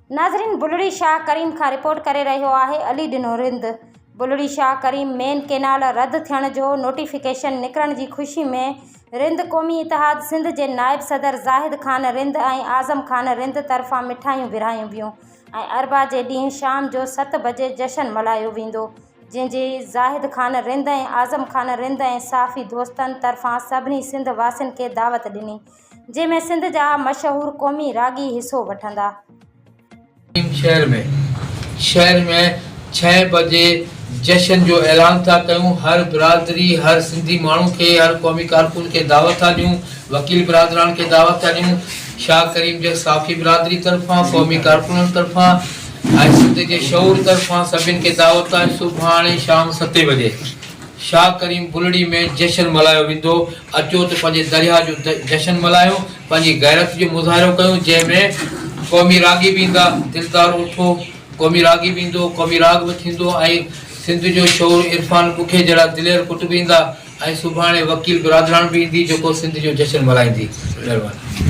नाज़रीन, बुलड़ी शाह करीम खां रिपोर्ट करे रहियो आहे अली ॾिनो रिंद। बुलड़ी शाह करीम मेन केनाल रद्द थियण जो नोटिफिकेशन निकिरण जी ख़ुशी में रिंद क़ौमी इतिहाद सिंध जे नाइब सदर ज़ाहिद ख़ान रिंद ऐं आज़म ख़ान रिंद तरफ़ां मिठाइयूं विरहायूं वियूं ऐं अरबा जे ॾींहुं शाम जो 7 बजे जशन मल्हायो वेंदो, जंहिंजी ज़ाहिद ख़ान रिंद ऐं आज़म ख़ान रिंद ऐं साफ़ी दोस्तनि तरफ़ां सभिनी सिंध वासियुनि खे दावत ॾिनी, जंहिंमें सिंध जा मशहूर क़ौमी रागी हिसो वठंदा। शहर में 6 बजे जश्न जो ऐलान था कयूं। हर बिरादरी, हर सिंधी माण्हू के, हर क़ौमी कारकुन के दावत था ॾियूं, वकील बिरादरान के दावत था ॾियूं। शाह करीम जे साफ़ी बिरादरी तरफ़ां, क़ौमी कारकुननि तरफ़ां ऐं सिंध जे शऊर तरफ़ां सभिनि खे दावत आहे। सुभाणे शाम 7 बजे शाह करीम बुलड़ी में जश्न मल्हायो वेंदो। अचो त पंहिंजे दरिया जो जश्न मल्हायो, पंहिंजी गैरत जो मुज़ाहिरो कयूं, जंहिंमें क़ौमी रागी बि ईंदा, दिलदार उठो क़ौमी रागी बि ईंदो, क़ौमी राग बि थींदो ऐं सिंध जो शौर इरफान बुखे जहिड़ा दिलेर पुट बि ईंदा ऐं सुभाणे वकील बिरादरान बि ईंदी जेको सिंध जो जश्न मल्हाईंदी। महिरबानी।